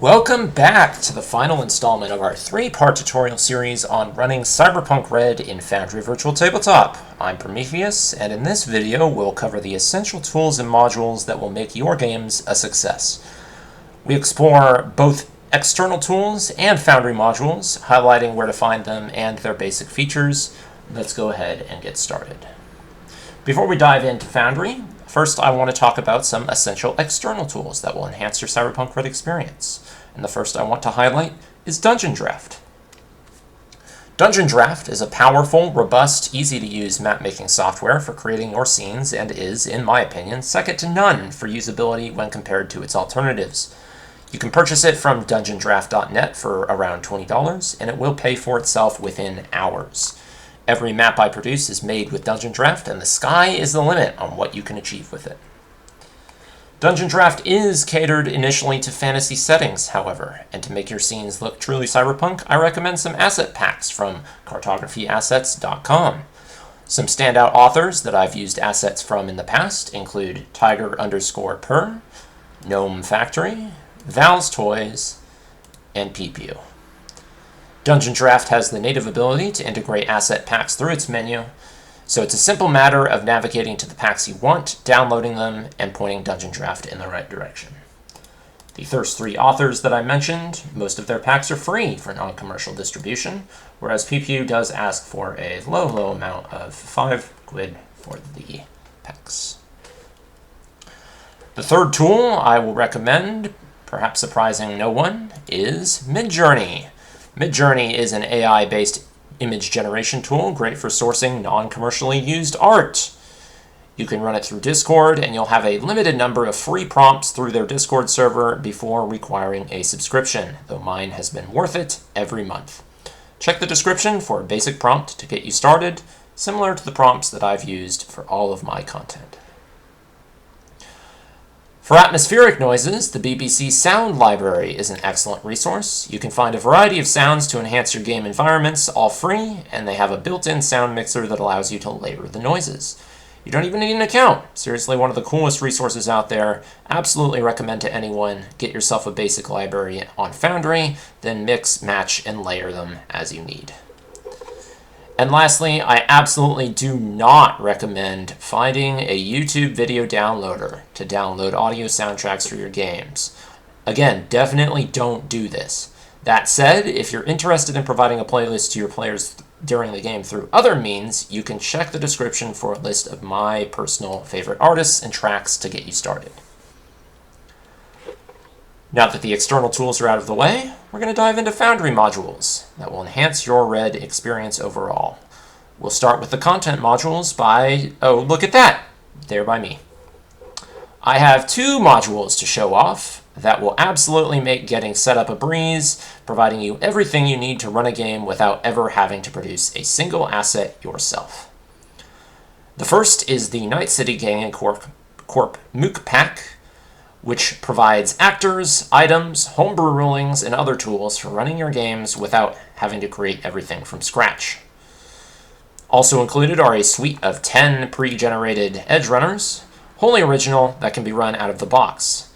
Welcome back to the final installment of our three-part tutorial series on running Cyberpunk Red in Foundry Virtual Tabletop. I'm Prometheus, and in this video we'll cover the essential tools and modules that will make your games a success. We explore both external tools and Foundry modules, highlighting where to find them and their basic features. Let's go ahead and get started. Before we dive into Foundry, first I want to talk about some essential external tools that will enhance your Cyberpunk Red experience. And the first I want to highlight is Dungeondraft. Dungeondraft is a powerful, robust, easy-to-use map-making software for creating your scenes and is, in my opinion, second to none for usability when compared to its alternatives. You can purchase it from dungeondraft.net for around $20, and it will pay for itself within hours. Every map I produce is made with Dungeondraft, and the sky is the limit on what you can achieve with it. Dungeondraft is catered initially to fantasy settings, however, and to make your scenes look truly cyberpunk, I recommend some asset packs from cartographyassets.com. Some standout authors that I've used assets from in the past include Tiger_Per, Gnome Factory, Valstoys, and PeaPu. Dungeondraft has the native ability to integrate asset packs through its menu, so it's a simple matter of navigating to the packs you want, downloading them, and pointing Dungeondraft in the right direction. The first three authors that I mentioned, most of their packs are free for non-commercial distribution, whereas PeaPu does ask for a low amount of 5 quid for the packs. The third tool I will recommend, perhaps surprising no one, is Midjourney. Midjourney is an AI-based image generation tool, great for sourcing non-commercially used art. You can run it through Discord, and you'll have a limited number of free prompts through their Discord server before requiring a subscription, though mine has been worth it every month. Check the description for a basic prompt to get you started, similar to the prompts that I've used for all of my content. For atmospheric noises, the BBC Sound Library is an excellent resource. You can find a variety of sounds to enhance your game environments, all free, and they have a built-in sound mixer that allows you to layer the noises. You don't even need an account. Seriously, one of the coolest resources out there. Absolutely recommend to anyone. Get yourself a basic library on Foundry, then mix, match, and layer them as you need. And lastly, I absolutely do not recommend finding a YouTube video downloader to download audio soundtracks for your games. Again, definitely don't do this. That said, if you're interested in providing a playlist to your players during the game through other means, you can check the description for a list of my personal favorite artists and tracks to get you started. Now that the external tools are out of the way, we're going to dive into Foundry modules that will enhance your Red experience overall. We'll start with the content modules by, oh, look at that, there by me. I have two modules to show off that will absolutely make getting set up a breeze, providing you everything you need to run a game without ever having to produce a single asset yourself. The first is the Night City Gang and Corp Mook Pack, which provides actors, items, homebrew rulings, and other tools for running your games without having to create everything from scratch. Also included are a suite of 10 pre-generated edge runners, wholly original, that can be run out of the box.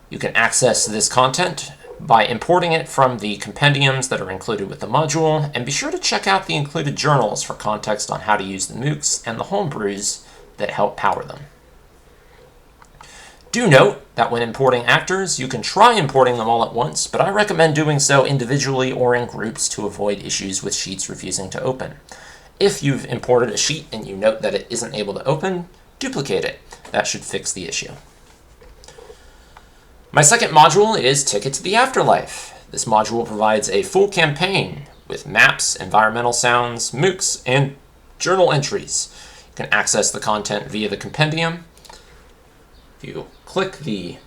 You can access this content by importing it from the compendiums that are included with the module, and be sure to check out the included journals for context on how to use the mooks and the homebrews that help power them. Do note that when importing actors, you can try importing them all at once, but I recommend doing so individually or in groups to avoid issues with sheets refusing to open. If you've imported a sheet and you note that it isn't able to open, duplicate it. That should fix the issue. My second module is Ticket to the Afterlife. This module provides a full campaign with maps, environmental sounds, mooks, and journal entries. You can access the content via the compendium. If you click the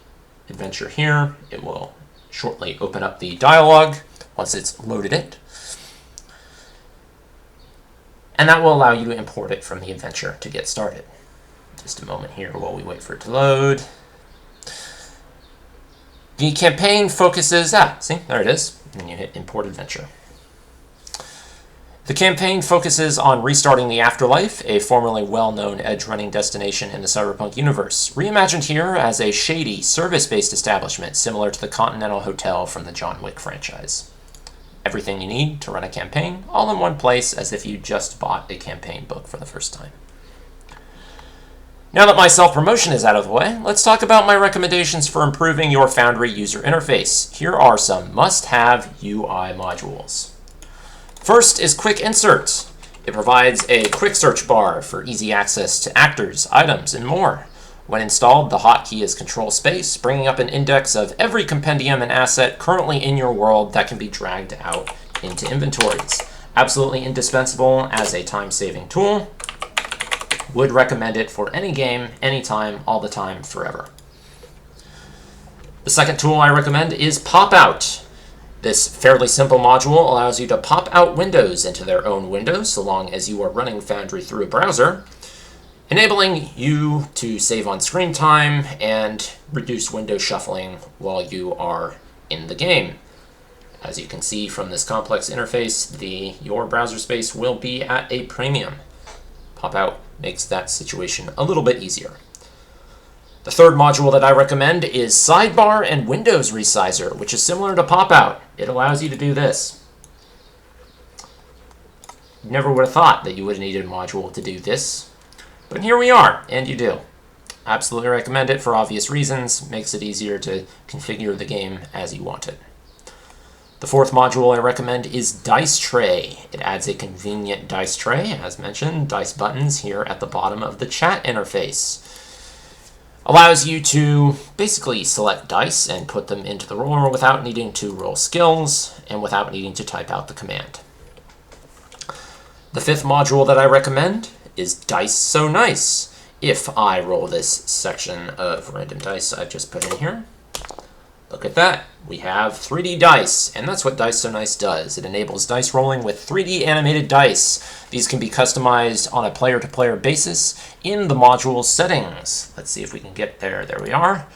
adventure here, it will shortly open up the dialogue once it's loaded it. And that will allow you to import it from the adventure to get started. Just a moment here while we wait for it to load. The campaign focuses, see, there it is, and you hit Import Adventure. The campaign focuses on restarting the Afterlife, a formerly well-known edge-running destination in the Cyberpunk universe, reimagined here as a shady, service-based establishment similar to the Continental Hotel from the John Wick franchise. Everything you need to run a campaign, all in one place, as if you just bought a campaign book for the first time. Now that my self-promotion is out of the way, let's talk about my recommendations for improving your Foundry user interface. Here are some must-have UI modules. First is Quick Insert. It provides a quick search bar for easy access to actors, items, and more. When installed, the hotkey is Control Space, bringing up an index of every compendium and asset currently in your world that can be dragged out into inventories. Absolutely indispensable as a time-saving tool. Would recommend it for any game, anytime, all the time, forever. The second tool I recommend is Pop Out. This fairly simple module allows you to pop out windows into their own windows so long as you are running Foundry through a browser, enabling you to save on screen time and reduce window shuffling while you are in the game. As you can see from this complex interface, your browser space will be at a premium. Pop Out makes that situation a little bit easier. The third module that I recommend is Sidebar and Windows Resizer, which is similar to Pop Out. It allows you to do this. You never would have thought that you would have needed a module to do this, but here we are, and you do. Absolutely recommend it for obvious reasons. Makes it easier to configure the game as you want it. The fourth module I recommend is Dice Tray. It adds a convenient dice tray, as mentioned, dice buttons here at the bottom of the chat interface. Allows you to basically select dice and put them into the roller without needing to roll skills and without needing to type out the command. The fifth module that I recommend is Dice So Nice. If I roll this section of random dice I've just put in here, look at that. We have 3D dice, and that's what Dice So Nice does. It enables dice rolling with 3D animated dice. These can be customized on a player-to-player basis in the module settings. Let's see if we can get there. There we are.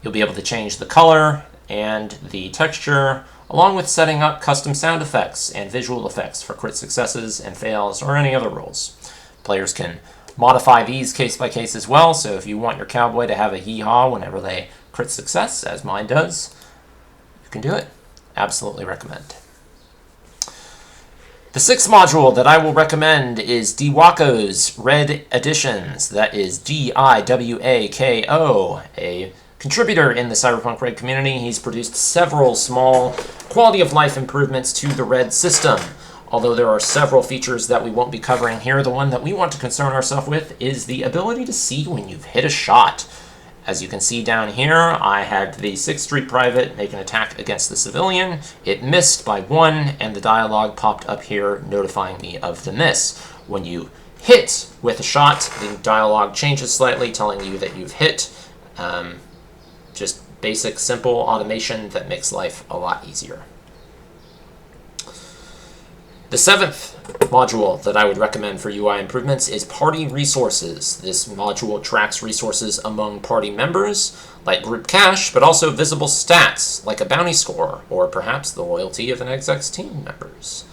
You'll be able to change the color and the texture, along with setting up custom sound effects and visual effects for crit successes and fails or any other rolls. Players can modify these case by case as well, so if you want your cowboy to have a hee-haw whenever they crit success, as mine does, you can do it. Absolutely recommend. The sixth module that I will recommend is Diwako's Red Editions. That is D-I-W-A-K-O, a contributor in the Cyberpunk Red community. He's produced several small quality of life improvements to the Red system. Although there are several features that we won't be covering here, the one that we want to concern ourselves with is the ability to see when you've hit a shot. As you can see down here, I had the 6th Street Private make an attack against the civilian. It missed by 1, and the dialogue popped up here notifying me of the miss. When you hit with a shot, the dialogue changes slightly, telling you that you've hit. Just basic, simple automation that makes life a lot easier. The 7th module that I would recommend for UI improvements is Party Resources. This module tracks resources among party members, like group cash, but also visible stats, like a bounty score, or perhaps the loyalty of an exec's team members.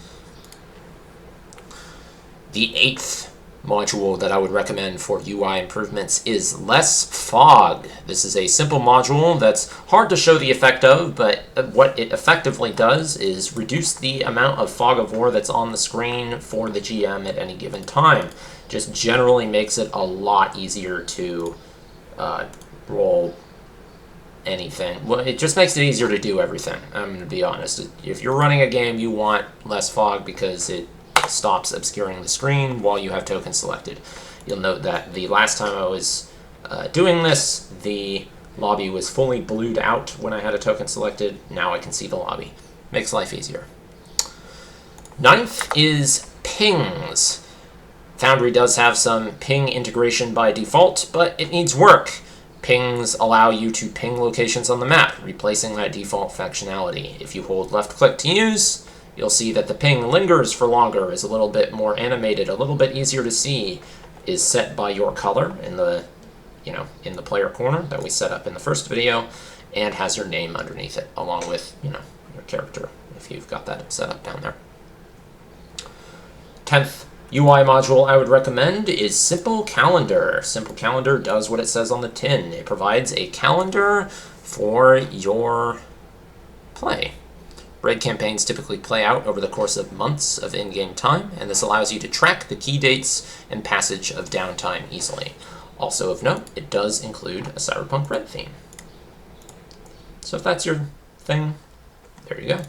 The 8th module that I would recommend for UI improvements is Less Fog. This is a simple module that's hard to show the effect of, but what it effectively does is reduce the amount of fog of war that's on the screen for the GM at any given time. Just generally makes it a lot easier to roll anything. Well, it just makes it easier to do everything, I'm going to be honest. If you're running a game, you want less fog because it stops obscuring the screen while you have tokens selected. You'll note that the last time I was doing this, the lobby was fully blued out when I had a token selected. Now I can see the lobby. Makes life easier. 9th is pings. Foundry does have some ping integration by default, but it needs work. Pings allow you to ping locations on the map, replacing that default functionality. If you hold left click to use, you'll see that the ping lingers for longer, is a little bit more animated, a little bit easier to see, is set by your color in the player corner that we set up in the first video, and has your name underneath it, along with, your character, if you've got that set up down there. 10th UI module I would recommend is Simple Calendar. Simple Calendar does what it says on the tin. It provides a calendar for your play. Raid campaigns typically play out over the course of months of in-game time, and this allows you to track the key dates and passage of downtime easily. Also of note, it does include a Cyberpunk Red theme. So if that's your thing, there you go.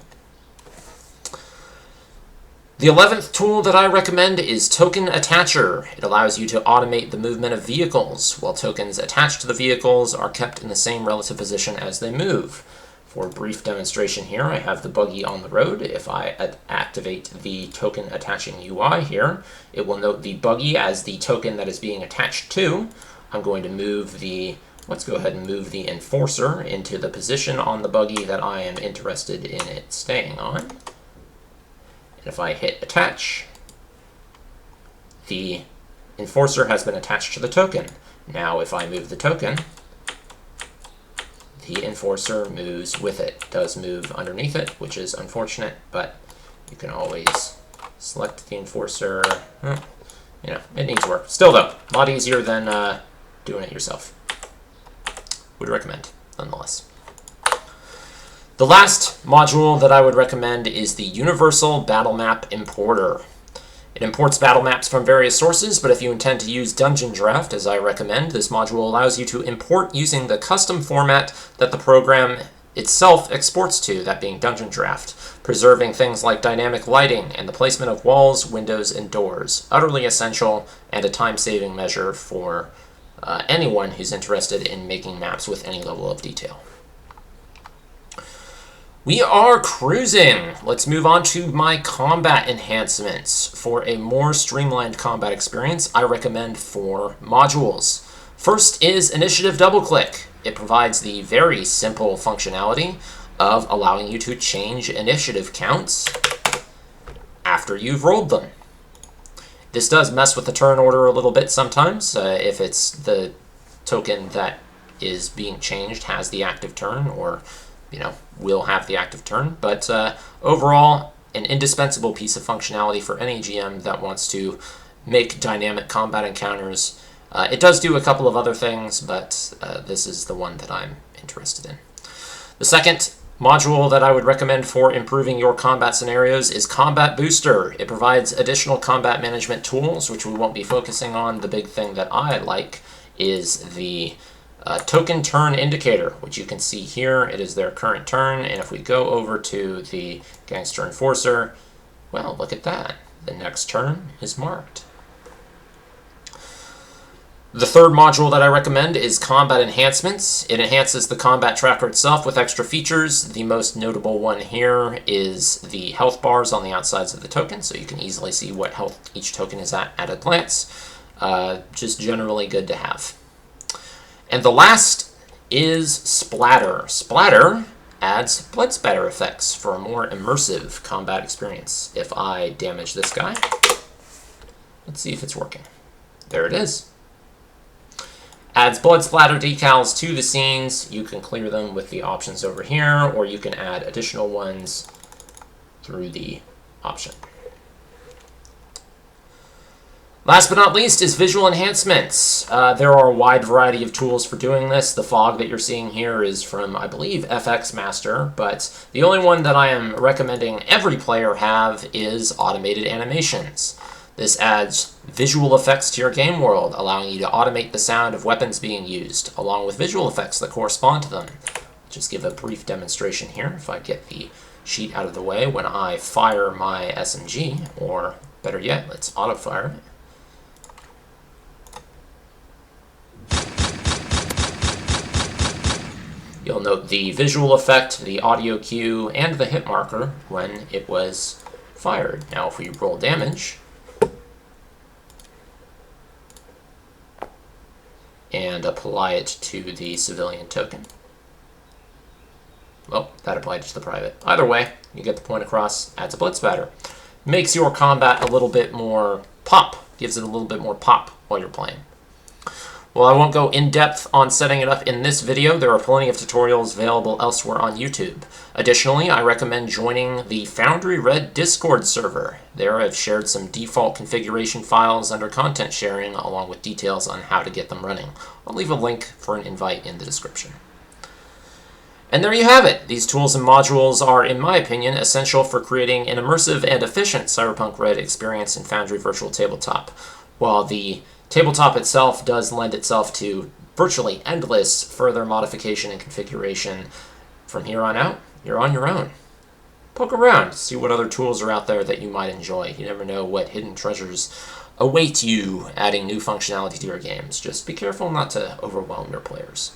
The 11th tool that I recommend is Token Attacher. It allows you to automate the movement of vehicles, while tokens attached to the vehicles are kept in the same relative position as they move. For a brief demonstration here, I have the buggy on the road. If I activate the token attaching UI here, it will note the buggy as the token that is being attached to. I'm going to move the, let's go ahead and move the enforcer into the position on the buggy that I am interested in it staying on. And if I hit attach, the enforcer has been attached to the token. Now if I move the token, the enforcer moves with it. It does move underneath it, which is unfortunate, but you can always select the enforcer. You know, it needs work. Still though, a lot easier than doing it yourself. Would recommend, nonetheless. The last module that I would recommend is the Universal Battle Map Importer. It imports battle maps from various sources, but if you intend to use Dungeondraft, as I recommend, this module allows you to import using the custom format that the program itself exports to, that being Dungeondraft, preserving things like dynamic lighting and the placement of walls, windows, and doors. Utterly essential and a time-saving measure for anyone who's interested in making maps with any level of detail. We are cruising. Let's move on to my combat enhancements. For a more streamlined combat experience, I recommend 4 modules. First is Initiative Double Click. It provides the very simple functionality of allowing you to change initiative counts after you've rolled them. This does mess with the turn order a little bit sometimes, if it's the token that is being changed has the active turn, or will have the active turn, but overall, an indispensable piece of functionality for any GM that wants to make dynamic combat encounters. It does do a couple of other things, but this is the one that I'm interested in. The second module that I would recommend for improving your combat scenarios is Combat Booster. It provides additional combat management tools, which we won't be focusing on. The big thing that I like is the token turn indicator, which you can see here. It is their current turn, and if we go over to the Gangster Enforcer, well, look at that. The next turn is marked. The third module that I recommend is Combat Enhancements. It enhances the combat tracker itself with extra features. The most notable one here is the health bars on the outsides of the token, so you can easily see what health each token is at a glance. Just generally good to have. And the last is Splatter. Splatter adds blood spatter effects for a more immersive combat experience. If I damage this guy, let's see if it's working. There it is. Adds blood splatter decals to the scenes. You can clear them with the options over here, or you can add additional ones through the option. Last but not least is visual enhancements. There are a wide variety of tools for doing this. The fog that you're seeing here is from, I believe, FX Master, but the only one that I am recommending every player have is automated animations. This adds visual effects to your game world, allowing you to automate the sound of weapons being used, along with visual effects that correspond to them. Just give a brief demonstration here. If I get the sheet out of the way, when I fire my SMG, or better yet, let's auto-fire it. You'll note the visual effect, the audio cue, and the hit marker when it was fired. Now if we roll damage, and apply it to the civilian token. Well, that applied to the private. Either way, you get the point across, adds a blood spatter. Makes your combat a little bit more pop, gives it a little bit more pop while you're playing. While I won't go in-depth on setting it up in this video, there are plenty of tutorials available elsewhere on YouTube. Additionally, I recommend joining the Foundry Red Discord server. There I've shared some default configuration files under content sharing, along with details on how to get them running. I'll leave a link for an invite in the description. And there you have it. These tools and modules are, in my opinion, essential for creating an immersive and efficient Cyberpunk Red experience in Foundry Virtual Tabletop. While the tabletop itself does lend itself to virtually endless further modification and configuration, from here on out, you're on your own. Poke around, see what other tools are out there that you might enjoy. You never know what hidden treasures await you adding new functionality to your games. Just be careful not to overwhelm your players.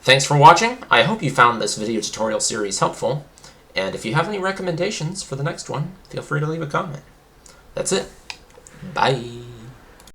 Thanks for watching. I hope you found this video tutorial series helpful, and if you have any recommendations for the next one, feel free to leave a comment. That's it. Bye.